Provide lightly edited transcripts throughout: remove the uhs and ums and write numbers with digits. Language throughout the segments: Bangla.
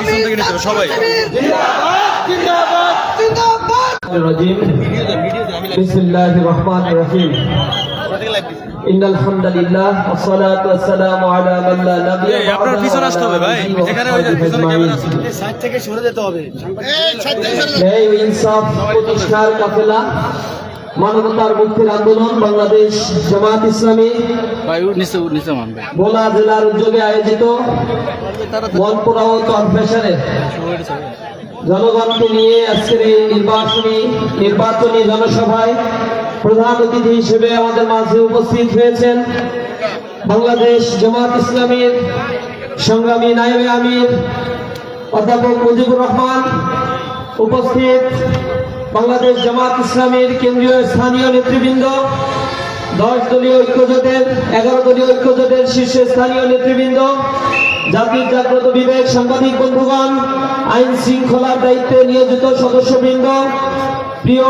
পিছন থেকে নিতে হবে সবাই। বিসমিল্লাহির রহমানির রহিম। ইন্নাল হামদুলিল্লাহ ওয়াস সালাতু ওয়াস সালামু আলা মান লা নাবিয়্যা বা'দাহু। আপনার পিছনে আসতে হবে ভাই, এখানে ওই যে পিছনে ক্যামেরা আছে, সাইড থেকে সরে যেতে হবে। এই ইনসাফ প্রতিষ্ঠার কাফেলা মানবতার মুক্তির আন্দোলন বাংলাদেশ জামাত ইসলামী ভাই নিচে মান ভাই। ভোলা জেলার উদ্যোগে আয়োজিত মনপুরাও কনফেশনে জনগণকে নিয়ে আজকের এই নির্বাচনী জনসভায় প্রধান অতিথি হিসেবে আমাদের মাঝে উপস্থিত হয়েছেন বাংলাদেশ জামাত ইসলামীর সংগ্রামী নায়েবে আমির অধ্যাপক মুজিবুর রহমান, উপস্থিত বাংলাদেশ জামাত ইসলামীর কেন্দ্রীয় স্থানীয় নেতৃবৃন্দ, 10 দলীয় ঐক্যজোটের 11 দলীয় ঐক্যজোটের শীর্ষস্থানীয় নেতৃবৃন্দ, জাতির জাগ্রত বিবেক সাংবাদিক বন্ধুগণ, আইন শৃঙ্খলার দায়িত্বে নিয়োজিত সদস্যবৃন্দ, প্রিয়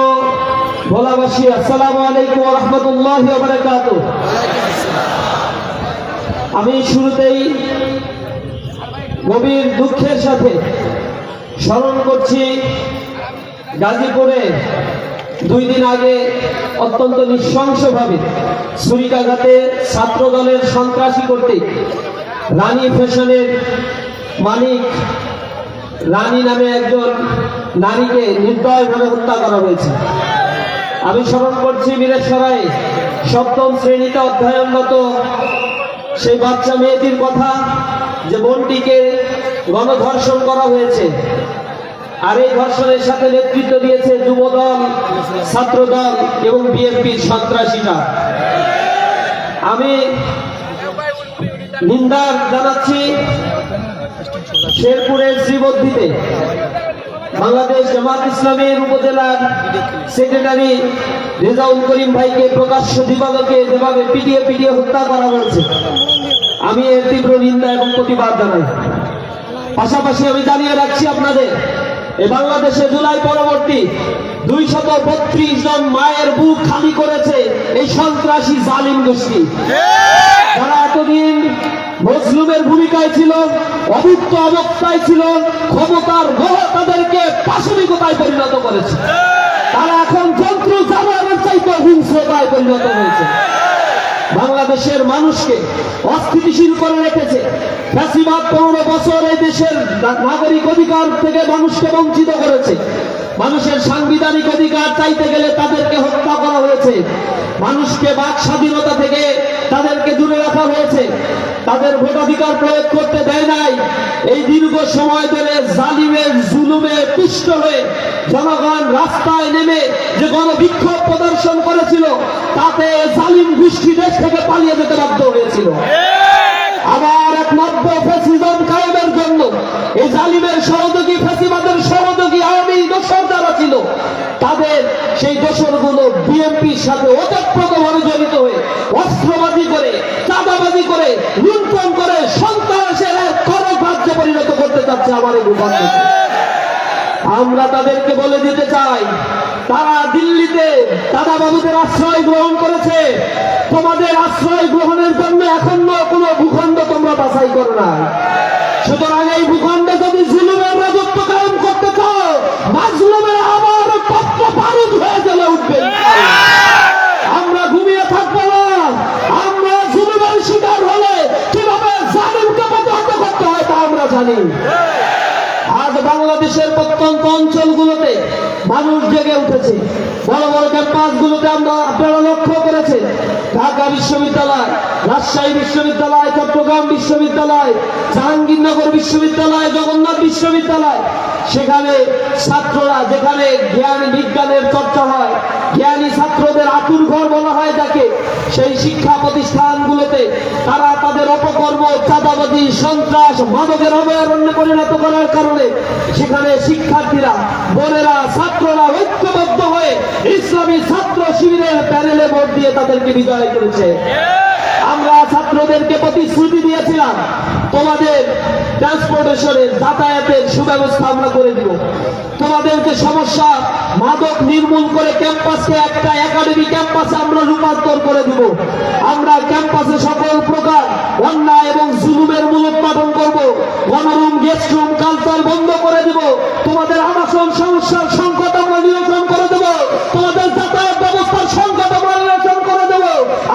ভোলাবাসী, আসসালামু আলাইকুম ওয়া রাহমাতুল্লাহি ওয়া বারাকাতুহু। আমি শুরুতেই গভীর দুঃখের সাথে স্মরণ করছি গাজীপুরে 2 দিন আগে অত্যন্ত নৃশংসভাবে ছুরিকাঘাতে ছাত্র দলের সন্ত্রাসী কর্তৃক রানী ফ্যাশনের মালিক রানী নামে একজন নারীকে নির্দয়ভাবে হত্যা করা হয়েছে। আমি স্মরণ করছি বীরেশ্বরায় 7ম শ্রেণীতে অধ্যয়নরত সেই বাচ্চা মেয়েটির কথা, যে বোনটিকে গণধর্ষণ করা হয়েছে। আর এই ধর্ষণের সাথে নেতৃত্ব দিয়েছে যুবদল, ছাত্রদল এবং বিএনপির সন্ত্রাসীরা। আমি নিন্দা জানাচ্ছি শেরপুরের শ্রীবদ্ধিতে বাংলাদেশ জামাত ইসলামের উপজেলার সেক্রেটারি রেজাউল করিম ভাইকে প্রকাশ্য দিবালোকে যেভাবে পিটিয়ে হত্যা করা হয়েছে, আমি এর তীব্র নিন্দা এবং প্রতিবাদ জানাই। পাশাপাশি আমি জানিয়ে রাখছি আপনাদের, এই বাংলাদেশে জুলাই পরবর্তী 232 জন মায়ের বুক খালি করেছে এই সন্ত্রাসী জালিম গোষ্ঠী, যারা এতদিন মজলুমের ভূমিকায় ছিল, অভুক্ত অবস্থায় ছিল, ক্ষমতার মোহ তাদেরকে পাশবিকতায় পরিণত করেছে। তারা এখন যন্ত্র জানোয়ারের চাইতে হিংস্রতায় পরিণত হয়েছে। বাংলাদেশের মানুষকে অস্থিতিশীল করে রেখেছে। ফ্যাসিবাদ 15 বছর এই দেশের নাগরিক অধিকার থেকে মানুষকে বঞ্চিত করেছে। মানুষের সাংবিধানিক অধিকার চাইতে গেলে তাদেরকে হত্যা করা হয়েছে। মানুষকে বাক স্বাধীনতা থেকে তাদেরকে দূরে রাখা হয়েছে। তাদের ভোটাধিকার প্রয়োগ করতে দেয় নাই। এই দীর্ঘ সময় ধরে জালিমের জুলুমে পিষ্ট হয়ে জনগণ রাস্তায় নেমে যে গণবিক্ষোভ প্রদর্শন করেছিল, তাতে জালিম গোষ্ঠী দেশ থেকে পালিয়ে যেতে বাধ্য হয়েছিল। আবার এক নব্য ফ্যাসিজম কায়েমের জন্য এই জালিমের সহযোগী, ফ্যাসিবাদের সহযোগী আওয়ামী দোসর যারা ছিল, তাদের সেই দোসরগুলো বিএনপির সাথে ওতপ্রোতভাবে জড়িত হয়ে অস্ত্রবাজি করে, চাঁদাবাজি করে, লুণ্ঠন করে সন্ত্রাসের এক কর্মকার্যে পরিণত করতে চাচ্ছে আমার এই ভূখণ্ড। আমরা তাদেরকে বলে দিতে চাই, তারা দিল্লিতে দাদাবাবুদের আশ্রয় গ্রহণ করেছে। তোমাদের আশ্রয় গ্রহণের জন্য এখনো কোনো ভূখণ্ড তোমরা বাছাই করো না। সুতরাং এই ভূখণ্ডে যদি জুলুমের রাজত্ব কায়েম করতে চাও, মাজলুমের আবার পত্র পারুদ হয়ে জ্বলে উঠবে। আমরা ঘুমিয়ে থাকবো না। আমরা জুলুমের শিকার হলে কিভাবে জালিমকে প্রতিহত করতে হয় তা আমরা জানি। আজ বাংলাদেশের প্রত্যন্ত অঞ্চলগুলোতে মানুষ জেগে উঠেছে। বড় বড় ক্যাম্পাসগুলোতে আপনারা লক্ষ্য করেছেন, ঢাকা বিশ্ববিদ্যালয়, রাজশাহী বিশ্ববিদ্যালয়, চট্টগ্রাম বিশ্ববিদ্যালয়, জাহাঙ্গীরনগর বিশ্ববিদ্যালয়, জগন্নাথ বিশ্ববিদ্যালয়, সেখানে ছাত্ররা, যেখানে জ্ঞান বিজ্ঞানের চর্চা হয়, জ্ঞানী ছাত্রদের আতুর ঘর বলা হয় যাকে, সেই শিক্ষা প্রতিষ্ঠানগুলোতে তারা তাদের অপকর্ম, চাঁদাবাজি, সন্ত্রাস, মাদকের অভয়ারণ্যে পরিণত করার কারণে সেখানে শিক্ষার্থীরা, বোনেরা, ছাত্ররা ঐক্যবদ্ধ হয়ে ইসলামী ছাত্র শিবিরের প্যানেলে ভোট দিয়ে তাদেরকে বিজয় করেছে। আমরা ছাত্রদেরকে প্রতিশ্রুতি দিয়েছিলাম তোমাদের ট্রান্সপোর্টেশনের যাতায়াতের সুব্যবস্থা আমরা করে দিব, তোমাদের যে সমস্যা মাদক নির্মূল করে ক্যাম্পাসকে একটা একাডেমি ক্যাম্পাসে আমরা রূপান্তর করে দিব, আমরা ক্যাম্পাসে সকল প্রকার অন্যায় এবং জুলুমের মূলোৎপাটন করব, গণরুম গেস্ট রুম কালচার বন্ধ করে দিব, তোমাদের আবাসন সমস্যার সংকট আমরা নিরসন করে দেব, তোমাদের যাতায়াত ব্যবস্থার সংকট আমরা নিরসন করে দেব।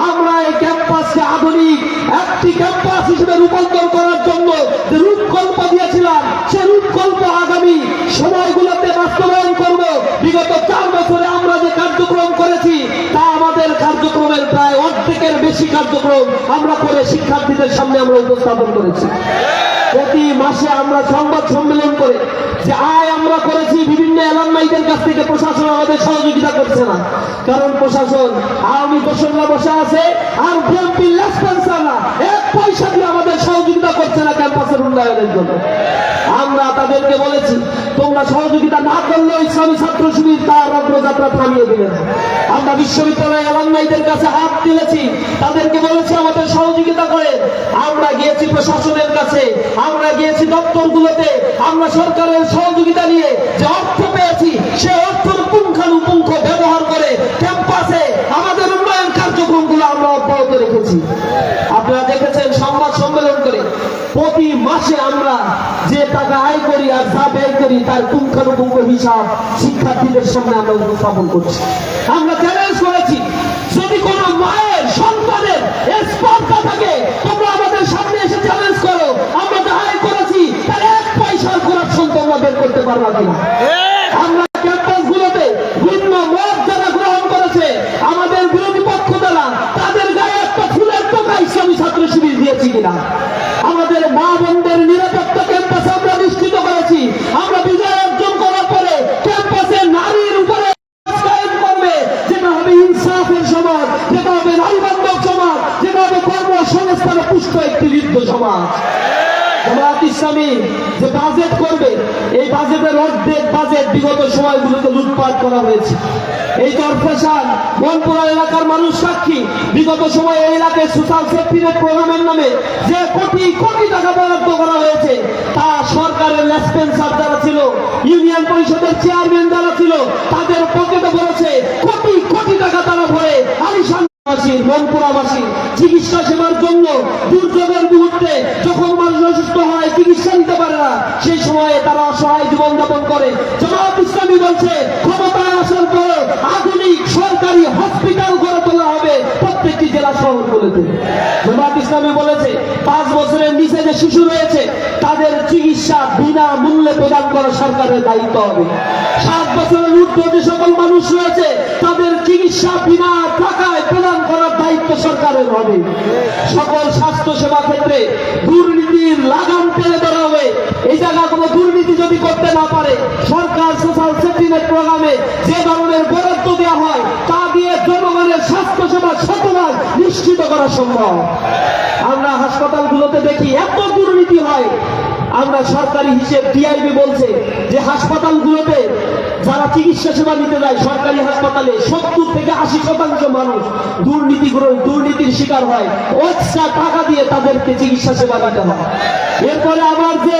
আমরা এই ক্যাম্পাসকে আধুনিক একটি ক্যাম্পাস হিসেবে রূপান্তর করার জন্য যে রূপকল্প দিয়েছিলাম সে রূপকল্প আগামী সময়গুলোতে বাস্তবায়ন করব। বিগত 4 বছরে আমরা যে কার্যক্রম করেছি তা আমাদের কার্যক্রমের প্রায় অর্ধেকের বেশি কার্যক্রম আমরা করে শিক্ষার্থীদের সামনে আমরা উপস্থাপন করেছি। প্রতি মাসে আমরা সংবাদ সম্মেলন করে যে আয় আমরা করেছি, বিভিন্ন এলাকাইদের কাছ থেকে প্রশাসন আমাদের সহযোগিতা করছে না, কারণ প্রশাসন আওয়ামী দোসররা বসে আছে আর বিএনপি লেসপেন্সাররা 1 পয়সা দিয়ে আমাদের সহযোগিতা করছে না ক্যাম্পাসের উন্নয়নের জন্য। আমরা তাদেরকে বলেছি তোমরা সহযোগিতা না করলেও ইসলামী ছাত্র শিবির তার অগ্রযাত্রা থামিয়ে দিবে না। আমরা বিশ্ববিদ্যালয় এলাকাইদের কাছে হাত তুলেছি, তাদেরকে বলেছি আমাদের সহযোগিতা করে। আমরা গিয়েছি প্রশাসনের কাছে, আমরা গিয়েছি দপ্তরগুলোতে, আমরা সরকারের সহযোগিতা নিয়ে যে অর্থ পেয়েছি সে অর্থের পুঙ্খানুপুঙ্খ ব্যবহার করে ক্যাম্পাসে আমাদের উন্নয়ন কার্যক্রমগুলো আমরা অব্যাহত রেখেছি। আপনারা দেখেছেন সংবাদ সম্মেলন করে প্রতি মাসে আমরা যে টাকা আয় করি আর যা ব্যয় করি তার পুঙ্খানুপুঙ্খ হিসাব শিক্ষার্থীদের সামনে আমরা উপস্থাপন করছি। আমরা চ্যালেঞ্জ করেছি যদি কোন মায়ের সন্তানের স্পর্ধা থাকে তোমরা আমাদের সামনে এসে চ্যালেঞ্জ করো, আমরা যা আয় করেছি তার 1 পয়সার করাপশন তোমরা বের করতে পারবা কিনা। আমরা ক্যাম্পাসগুলোতে ভিন্ন মত যারা গ্রহণ করেছে আমাদের বিরোধী পক্ষ দ্বারা তাদের গায়ে একটা ফুলের টোকা ইসলামী ছাত্র শিবির দিয়েছি কিনা। আমাদের মা বোনদের নিরাপত্তা ক্যাম্পাসে আমরা নিশ্চিত করেছি। আমরা বিজয় অর্জন করার পরে ক্যাম্পাসে নারীর উপরে করবে যেটা হবে ইনসাফের সমাজ, যেটা হবে নারীবান্ধব সমাজ, যেটা হবে কর্মসংস্থানে পুষ্ট একটি ঋদ্ধ সমাজ। জামায়াত ইসলামী যে বাজেট করবে এই বাজেটের অর্ধেক বাজেট বিগত সময়গুলোতে লুটপাট করা হয়েছে। এই কর্পোরেশন মনপুরা এলাকার মানুষ সাক্ষী, বিগত সময়ে এই এলাকায় সোশ্যাল সেফটি নেট প্রোগ্রামের নামে যে কোটি কোটি টাকা বরাদ্দ করা হয়েছে তা সরকারের লেসপেন্সার যারা ছিল, ইউনিয়ন পরিষদের চেয়ারম্যান যারা ছিল তাদের পকেটে পড়েছে কোটি কোটি টাকা তারা ভরে আলিশান মনপুরাবাসী চিকিৎসা সেবার জন্য দুর্যোগের মুহূর্তে যখন মানুষ অসুস্থ হয় চিকিৎসা নিতে পারে না সেই সময়ে তারা অসহায় জীবনযাপন করে। জামায়াত ইসলামী বলছে ক্ষমতায় আসার পরে আধুনিক সরকারি হসপিটাল গড়ে তোলা হবে প্রত্যেকটি জেলা শহরগুলোতে। জামায়াত ইসলামী বলেছে 5 বছরের নিচে যে শিশু রয়েছে তাদের চিকিৎসা বিনা মূল্যে প্রদান করা সরকারের দায়িত্ব হবে। 7 বছরের ঊর্ধ্বে যে সকল মানুষ রয়েছে তাদের চিকিৎসা বিনা টাকায় প্রদান করার দায়িত্ব সরকারের হবে। সকল স্বাস্থ্য সেবা ক্ষেত্রে দুর্নীতির লাগাম টেনে ধরা হবে। এই জায়গাগুলো দুর্নীতি যদি করতে না পারে সরকার সোশ্যাল সেফটি নেট প্রোগ্রামে যে ধরনের বরাদ্দ দেওয়া হয় তা দিয়ে জনগণের স্বাস্থ্য সেবা শতভাগ নিশ্চিত করা সম্ভব। আমরা হাসপাতালগুলোতে দেখি এত দুর্নীতি হয়। আমরা সরকারি হিসেব টিআইবি বলছে যে হাসপাতালগুলোতে যারা চিকিৎসা সেবা নিতে যায় সরকারি হাসপাতালে 70 থেকে 80% মানুষ দুর্নীতির শিকার হয়। এক্সট্রা টাকা দিয়ে তাদেরকে চিকিৎসা সেবা নিতে হয়। এরপরে আবার যে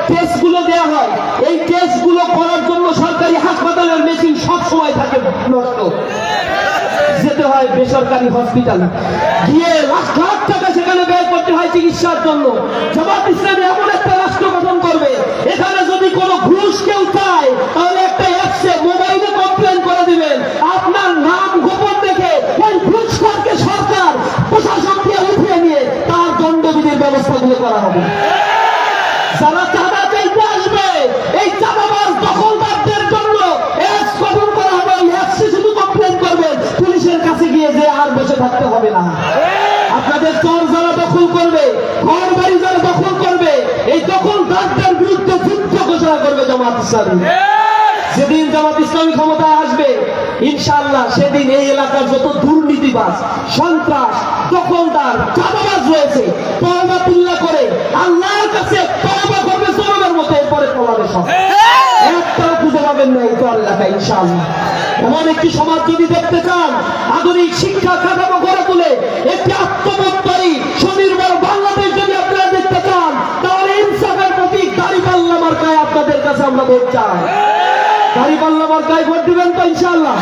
টেস্টগুলো দেওয়া হয় এই টেস্টগুলো করার জন্য সরকারি হাসপাতালের মেশিন সব সময় থাকে নষ্ট, যেতে হয় বেসরকারি হসপিটালে গিয়ে লাখ লাখ টাকা সেখানে ব্যয় করতে হয় চিকিৎসার জন্য। জামায়াত ইসলামী এমন একটা রাষ্ট্র গঠন করবে এখানে যদি কোনো ঘুষ কেউ চায় তাহলে একটা অ্যাপসে মোবাইলে কমপ্লেন করে দিবেন, আপনার নাম গোপন দেখে ওই ঘুষখোরকে সরকার প্রশাসন দিয়ে উঠিয়ে নিয়ে তার দণ্ডবিধির ব্যবস্থাগুলো করা হবে। যারা চাঁদা চাইতে আসবে এই চাঁদাবাজ দখলদারদের জন্য অ্যাপস গঠন করা হবে। ওই অ্যাপসে শুধু কমপ্লেন করবেন, পুলিশের কাছে গিয়ে যে আর বসে থাকতে হবে না। আপনাদের চর যারা দখল করবে, ঘর বাড়ি যারা দখল করবে এই দখলদারদের বিরুদ্ধে যুদ্ধ ঘোষণা করবে জামায়াত ইসলামী। যেদিন জামায়াত ইসলামী ক্ষমতায় আসবে ইনশাআল্লাহ সেদিন এই এলাকার যত দুর্নীতিবাজ, সন্ত্রাস, দখলদার, চাঁদাবাজ রয়েছে তওবা তুল্লা করে আল্লাহর কাছে তওবা করবে জনগণের মতো, এরপরে পলাবে সব। একটাও খুঁজে পাবেন না এই চর এলাকায় ইনশাআল্লাহ। এমন একটি সমাজ যদি দেখতে চান আধুনিক শিক্ষা কাঠামো গড়ে তুলে একটি আত্মবোধকারী কাছে আমরা ভোট চাই। দাঁড়িপাল্লা মার্কায় ভোট দিবেন তো ইনশাআল্লাহ?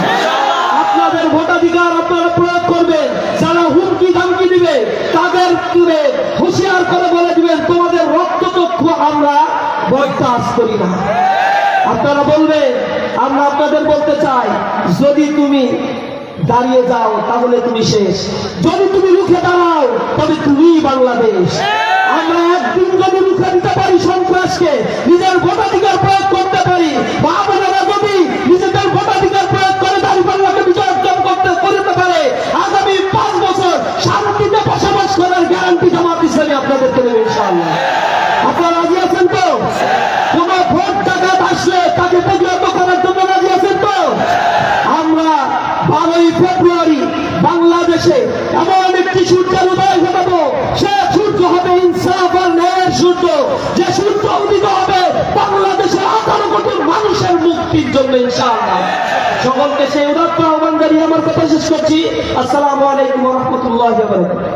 আপনাদের ভোটাধিকার আপনারা প্রয়োগ করবেন। যারা হুমকি ধামকি দিবে তাদের তুলে হুঁশিয়ার করে বলে দিবেন তোমাদের রক্তচক্ষু আমরা বরদাস্ত করি না। আপনারা বলবেন, আমরা আপনাদের বলতে চাই, যদি তুমি দাঁড়িয়ে যাও তাহলে তুমি শেষ, যদি তুমি রুখে দাঁড়াও তবে তুমি বাংলাদেশ। আমরা একদিন যদি রুখে দিতে পারি সন্ত্রাসকে, নিজের ভোটাধিকার প্রয়োগ করতে পারি, বা আপনারা যদি নিজেদের ভোটাধিকার প্রয়োগ করে দাঁড়িপাল্লাকে বিজয় অর্জন করতে পারে, আগামী 5 বছর শান্তিতে বসবাস করার গ্যারান্টি জামাত ইসলামী আপনাদেরকে দেবে ইনশাআল্লাহ। আপনারা রাজি আছেন তো? কোন ভোট টাকা আসলে তাকে প্রতিহত করার জন্য রাজি আছেন তো? আমরা 12ই ফেব্রুয়ারি বাংলাদেশে এমন একটি সূর্যের উদয় ঘটাবো, সে সূর্য হবে ইনসাফ আর ন্যায়ের সূর্য, যে সূর্য উদিত হবে বাংলাদেশের 18 কোটি মানুষের মুক্তির জন্য ইনশাআল্লাহ। সকলকে সেই উদাত্ত আহ্বান জানিয়ে আমার কথা শেষ করছি। আসসালামু আলাইকুম ওয়া রাহমাতুল্লাহি ওয়া বারাকাতুহু।